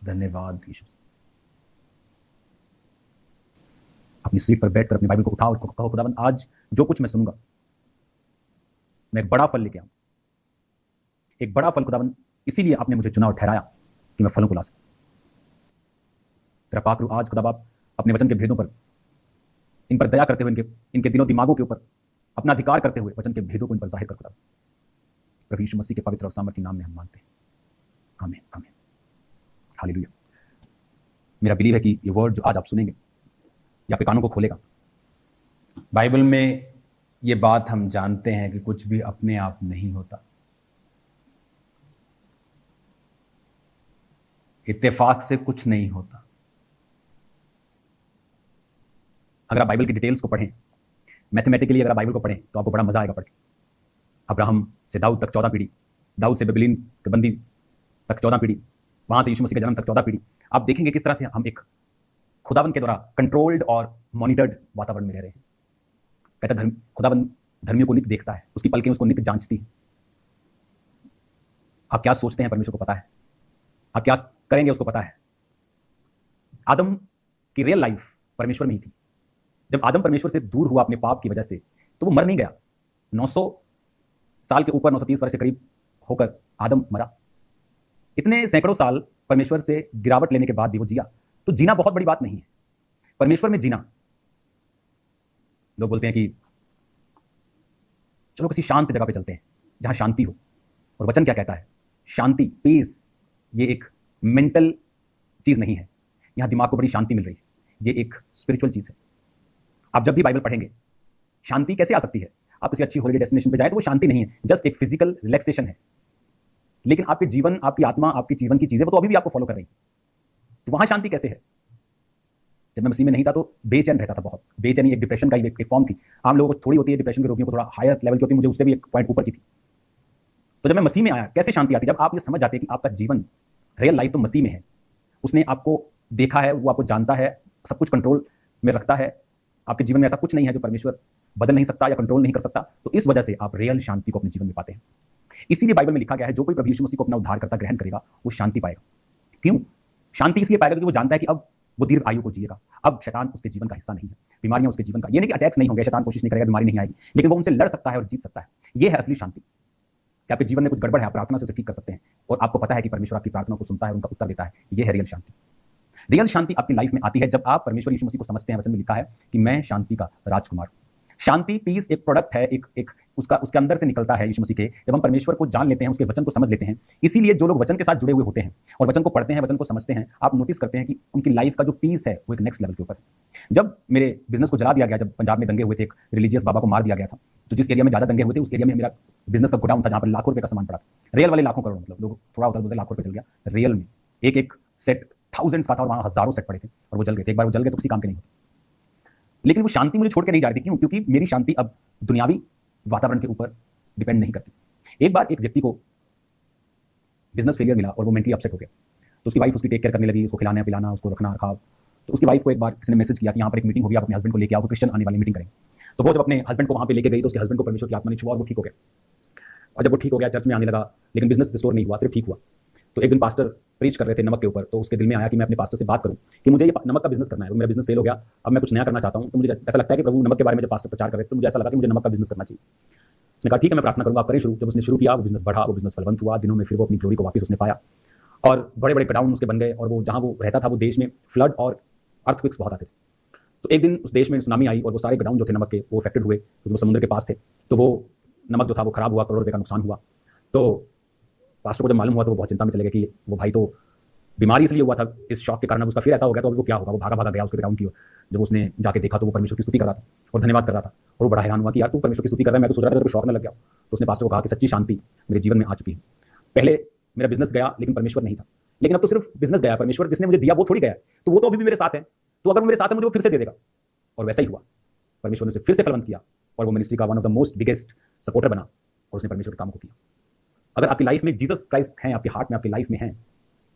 धन्यवाद यीशु। अपनी सीट पर बैठकर अपनी बाइबल को उठाओ और कहो, खुदावन आज जो कुछ मैं सुनूंगा मैं एक बड़ा फल लेके आऊं। एक बड़ा फल खुदावन, इसीलिए आपने मुझे चुना और ठहराया कि मैं फलों को ला सकूं। तेरा पाक रूह आज खुदा बाप अपने वचन के भेदों पर, इन पर दया करते हुए, इनके दिलों दिमागों के ऊपर अपना अधिकार करते हुए वचन के भेदों को इन पर जाहिर कर खुदा। प्रभु यीशु मसीह के पवित्र और सामर्थी नाम में हम मांगते हैं, आमीन आमीन, हालेलुया। मेरा बिलीव है कि ये वर्ड जो आज आप सुनेंगे ये आपके कानों को खोलेगा। बाइबल में ये बात हम जानते हैं कि कुछ भी अपने आप नहीं होता, इत्तेफाक से कुछ नहीं होता। अगर आप बाइबल की डिटेल्स को पढ़ें, मैथमेटिकली अगर आप बाइबल को पढ़ें तो आपको बड़ा मजा आएगा पढ़ के। अब्राहम से दाऊद तक 14 पीढ़ी, दाऊद से बेबीलोन के बंदी तक 14 पीढ़ी, वहां से यीशु मसीह के जन्म तक 14 पीढ़ी। आप देखेंगे किस तरह से हम एक खुदावन के द्वारा कंट्रोल्ड और मॉनिटर्ड वातावरण में रह रहे हैं। कहता खुदावन धर्मियों को नित्य देखता है, उसकी पलकें उसको नित्य जांचती हैं। आप क्या सोचते हैं परमेश्वर को पता है, आप क्या करेंगे उसको पता है। आदम की रियल लाइफ परमेश्वर में ही थी। जब आदम परमेश्वर से दूर हुआ अपने पाप की वजह से, तो वो मर नहीं गया। 900 साल के ऊपर, 930 वर्ष के करीब होकर आदम मरा। इतने सैकड़ों साल परमेश्वर से गिरावट लेने के बाद भी वो जिया। तो जीना बहुत बड़ी बात नहीं है, परमेश्वर में जीना। लोग बोलते हैं कि चलो किसी शांत जगह पे चलते हैं जहां शांति हो। और वचन क्या कहता है? शांति, पीस, ये एक मेंटल चीज नहीं है। यहां दिमाग को बड़ी शांति मिल रही है, ये एक स्पिरिचुअल चीज है। आप जब भी बाइबल पढ़ेंगे, शांति कैसे आ सकती है? आप किसी अच्छी हॉलिडे डेस्टिनेशन पे जाए तो वो शांति नहीं है, जस्ट एक फिजिकल रिलैक्सेशन है। लेकिन आपके जीवन, आपकी आत्मा, आपकी जीवन की चीजें वो तो अभी भी आपको फॉलो कर रही है। तो वहां शांति कैसे है? जब मैं मसीह में नहीं था तो बेचैन रहता था बहुत। बेचैनी एक डिप्रेशन का एक फॉर्म थी। आम लोगों को थोड़ी होती है, डिप्रेशन के रोगियों को थोड़ा हायर लेवल की होती है, मुझे उससे भी एक पॉइंट ऊपर की थी। तो जब मैं मसीह में आया, कैसे शांति आती? जब आप ये समझ जाते हैं कि आपका जीवन, रियल लाइफ तो मसीह में है। उसने आपको देखा है, वो आपको जानता है, सब कुछ कंट्रोल में रखता है। आपके जीवन में ऐसा कुछ नहीं है जो परमेश्वर बदल नहीं सकता या कंट्रोल नहीं कर सकता। तो इस वजह से आप रियल शांति को अपने जीवन में पाते हैं। इसीलिए बाइबल में लिखा गया है, जो कोई प्रभु यीशु मसीह को अपना उद्धारकर्ता ग्रहण करेगा वो शांति पाएगा। क्यों शांति? इसलिए पाएगा क्योंकि वो जानता है कि अब वो दीर्घ आयु को जिएगा। अब शैतान उसके जीवन का हिस्सा नहीं है, बीमारियां उसके जीवन का, ये नहीं कि अटैक्स नहीं होंगे, शैतान कोशिश नहीं करेगा, बीमारी नहीं आएगी, लेकिन वो उनसे लड़ सकता है और जीत सकता है। ये है असली शांति। कि आपके जीवन में कुछ गड़बड़ है, आप प्रार्थना से उसे ठीक कर सकते हैं और आपको पता है कि परमेश्वर आपकी प्रार्थना को सुनता है और उनका उत्तर देता है। ये है रियल शांति। रियल शांति आपकी लाइफ में आती है जब आप परमेश्वर यीशु मसीह को समझते हैं। वचन में लिखा है कि मैं शांति का राजकुमार हूं। शांति, पीस एक प्रोडक्ट है, एक उसके अंदर से निकलता है यीशु मसीह के। जब हम परमेश्वर को जान लेते हैं, उसके वचन को समझ लेते हैं। इसीलिए जो लोग वचन के साथ जुड़े हुए होते हैं और वचन को पढ़ते हैं, वचन को समझते हैं, आप नोटिस करते हैं कि उनकी लाइफ का जो पीस है वो एक नेक्स्ट लेवल के ऊपर है। जब मेरे बिजनेस को जला दिया गया, जब पंजाब में दंगे हुए थे, एक रिलीजियस बाबा को मार दिया गया था, तो जिस एरिया में ज्यादा दंगे हुए थे उस एरिया में मेरा बिजनेस का गोडाउन था जहां पर लाखों रुपए का सामान पड़ा था। रियल वाले लाखों करोड़, मतलब लोग थोड़ा होता बोलते लाखों रुपए चल गया। रियल में एक सेट थाउजेंड्स का था और वहां हजारों सेट पड़े थे और वो जल गए थे। एक बार वो जल गए तो किसी काम के नहीं होते। लेकिन वो शांति मुझे छोड़ के नहीं जा रही थी। क्यों? क्योंकि मेरी शांति अब दुनियावी वातावरण के ऊपर डिपेंड नहीं करती। एक बार एक व्यक्ति को बिजनेस फेलियर मिला और वो मेंटली अपसेट हो गया। तो उसकी वाइफ उसकी टेक केयर करने लगी, उसको खिलाना पिलाना, उसको रखना रखा। तो उसकी वाइफ को एक बार किसी ने मैसेज किया कि यहाँ पर एक मीटिंग होगी, आप अपने हस्बैंड को लेके आओ, क्रिश्चियन आने वाली मीटिंग करेंगे। तो वो जब अपने हस्बैंड को वहां पे लेके गई तो उसके हस्बैंड को परमेश्वर की आत्मा ने छुआ और वो ठीक हो गया। और जब वो ठीक हो गया, चर्च में आने लगा, लेकिन बिजनेस रिस्टोर नहीं हुआ, सिर्फ ठीक हुआ। तो एक दिन पास्टर प्रीच कर रहे थे नमक के ऊपर, तो उसके दिल में आया कि मैं अपने पास्टर से बात करूं कि मुझे ये नमक का बिजनेस करना है, मेरा बिजनेस फेल हो गया, अब मैं कुछ नया करना चाहता हूं। तो मुझे ऐसा लगता है कि प्रभु नमक के बारे में जब पास्टर प्रचार कर रहे थे तो मुझे ऐसा लगा कि मुझे नमक का बिजनेस करना चाहिए। उसने कहा ठीक है मैं प्रार्थना करूंगा, आप करें शुरू। जब उसने शुरू किया वो बिजनेस बढ़ा, वो बिजनेस फलवंत हुआ। दिनों में फिर वो अपनी ग्लोरी को वापस उसने पाया और बड़े बड़े गोडाउन उसके बन गए। और वो जहां वो रहता था वो देश में फ्लड और अर्थक्वेक्स बहुत आते थे। तो एक दिन उस देश में सुनामी आई और वो सारे गोडाउन जो थे नमक के वो अफेक्टेड हुए क्योंकि वो समुद्र के पास थे। तो वो नमक जो था वो खराब हुआ, करोड़ रुपए का नुकसान हुआ। तो पास्टर को जब मालूम हुआ तो वो बहुत चिंता में चले गए कि वो भाई तो बीमारी इसलिए हुआ था, इस शॉक के कारण उसका फिर ऐसा हो गया तो अभी वो क्या होगा। वो भागा भागा गया उसके ग्राउंड की ओर। जब उसने जाके देखा तो वो परमेश्वर की स्तुति कर रहा था और धन्यवाद कर रहा था। और वो बड़ा हैरान हुआ कि यार तू परमेश्वर की स्तुति कर रहा है, मैं तो सोच रहा था तेरे को शॉक न लग गया। तो उसने पास्टर को कहा कि सच्ची शांति मेरे जीवन में आ चुकी है। पहले मेरा बिजनेस गया लेकिन परमेश्वर नहीं था, लेकिन अब तो सिर्फ बिजनेस गया, परमेश्वर जिसने मुझे दिया वो थोड़ी गया। तो वो तो अभी भी मेरे साथ है, तो अगर वो मेरे साथ है मुझे वो फिर से दे देगा। और वैसा ही हुआ, परमेश्वर ने उसे फिर से फलवंत किया और वो मिनिस्ट्री का one of the most biggest supporter बना और उसने परमेश्वर के काम को किया। अगर आपकी लाइफ में जीसस क्राइस्ट है, आपके हार्ट में, आपकी लाइफ में है,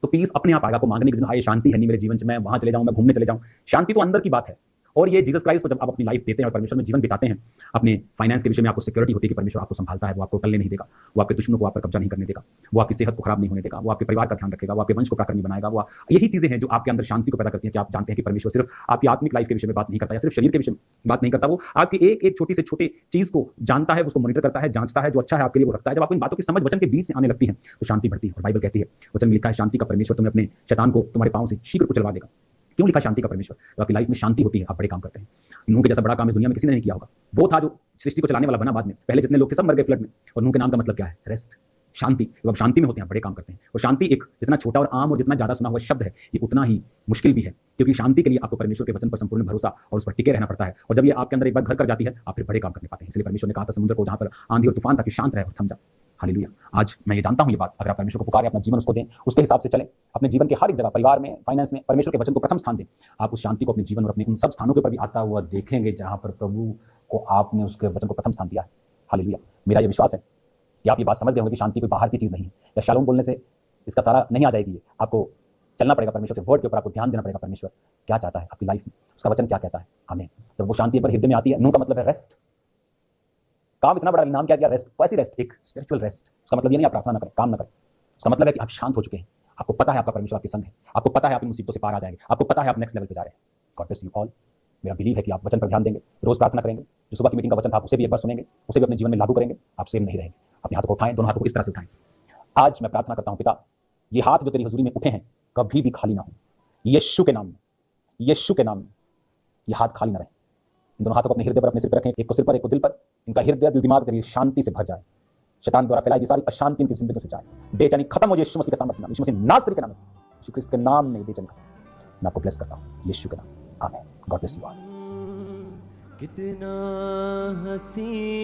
तो पीस अपने आप आएगा। आपको मांगने की जरूरत, ये शांति है नहीं मेरे जीवन में, मैं वहां चले जाऊं, मैं घूमने चले जाऊं। शांति तो अंदर की बात है और ये जीसस क्राइस्ट को जब आप अपनी लाइफ देते हैं और परमेश्वर में जीवन बिताते हैं, अपने फाइनेंस के विषय में आपको सिक्योरिटी होती है कि परमेश्वर आपको संभालता है, वो आपको टलने नहीं देगा, वो आपके दुश्मनों को आप पर कब्जा नहीं करने देगा, वो आपकी सेहत को खराब नहीं होने देगा, वो आपके परिवार का ध्यान रखेगा, वो आपके वंश को प्राकर्मी बनाएगा। वो यही चीजें हैं जो आपके अंदर शांति को पैदा करती हैं कि आप जानते हैं कि परमेश्वर सिर्फ आपकी आत्मिक लाइफ के विषय में बात नहीं करता है, सिर्फ शरीर के विषय में बात नहीं करता, वो आपकी एक एक छोटी से छोटी चीज को जानता है, उसको मॉनिटर करता है, जांचता है, जो अच्छा है आपके लिए वो रखता है। जब आपको इन बातों की समझ वचन के बीच से आने लगती है तो शांति बढ़ती है। और बाइबल कहती है, वचन में लिखा है, शांति का परमेश्वर तुम्हें अपने शैतान को तुम्हारे पांव से शीघ्र कुचलवा देगा। क्यों लिखा शांति का परमेश्वर? तो आपकी लाइफ में शांति होती है, आप बड़े काम करते हैं। नूह के जैसा बड़ा काम इस दुनिया में किसी ने नहीं किया होगा। वो था जो सृष्टि को चलाने वाला बना बाद में। पहले जितने लोग थे सब मर गए फ्लड में। और नूह के नाम का मतलब क्या है? रेस्ट, शांति। जब आप शांति में होते हैं, बड़े काम करते हैं। और शांति एक जितना छोटा और आम और जितना ज्यादा सुना हुआ शब्द है, ये उतना ही मुश्किल भी है, क्योंकि शांति के लिए आपको परमेश्वर के वचन पर संपूर्ण भरोसा और उस पर टिके रहना पड़ता है। और जब ये आपके अंदर एक बार घर कर जाती है, आप फिर बड़े काम करने पाते हैं। इसलिए परमेश्वर ने कहा था समुद्र को, जहां पर आंधी और तूफान था, कि शांत रहे और थम जा। हालेलुया। आज मैं ये जानता हूं ये बात, अगर आप परमेश्वर को पुकारें, अपना जीवन उसको दें, उसके हिसाब से चलें, अपने जीवन के हर एक जगह, परिवार में, फाइनेंस में परमेश्वर के वचन को प्रथम स्थान दें, आप उस शांति को अपने जीवन और अपने उन सब स्थानों के ऊपर भी आता हुआ देखेंगे जहां पर प्रभु को आपने उसके वचन को प्रथम स्थान दिया है। हालेलुया। मेरा ये विश्वास है कि आप ये बात समझ गए होंगे कि शांति कोई बाहर की चीज नहीं है, या शालोम बोलने से इसका सारा नहीं आ जाएगी। आपको चलना पड़ेगा परमेश्वर के वर्ड के ऊपर, आपको ध्यान देना पड़ेगा परमेश्वर क्या चाहता है आपकी लाइफ में, उसका वचन क्या कहता है। आमीन। जब वो शांति पर हृदय में आती है, नूह का मतलब है रेस्ट। काम इतना बड़ा नाम क्या दिया? रेस्ट। कैसी रेस्ट? एक स्पिरिचुअल रेस्ट। उसका मतलब ये नहीं आप प्रार्थना ना करें, काम ना करें। उसका मतलब है कि आप शांत हो चुके हैं, आपको पता है आपका परमेश्वर आपके संग है, आपको पता है आप इन मुसीबतों से पार आ जाएंगे, आपको पता है आप नेक्स्ट लेवल पे जा रहे हैं। God bless you all. मेरा बिलीव है कि आप वचन पर ध्यान देंगे, रोज प्रार्थना करेंगे, जो सुबह की मीटिंग का वचन था उसे भी एक बार सुनेंगे, उसे भी अपने जीवन में लागू करेंगे, आप सेम नहीं रहेंगे। अपने हाथों को उठाएं, दोनों हाथों को इस तरह से उठाएं। आज मैं प्रार्थना करता हूं, पिता, ये हाथ जो तेरी हुजूरी में उठे हैं कभी भी खाली ना हो। यीशु के नाम में, यीशु के नाम में ये हाथ खाली ना रहे। इन दोनों हाथों को अपने हृदय पर, अपने सिर पर रखें, एक को सिर पर, एक को दिल पर। इनका हृदय, दिल, दिमाग तेरी शांति से भर जाए। शैतान द्वारा फैलाई गई सारी अशांति इनकी जिंदगी से जाए, बेचैनी खत्म हो जाए यीशु मसीह के सामर्थ्य नाम, यीशु मसीह नासरी के नाम में, यीशु क्रिस्त के नाम में बेचैनी खत्म। मैं आपको ब्लेस करता हूं यीशु के नाम। आमीन। God bless you all. कितना हसी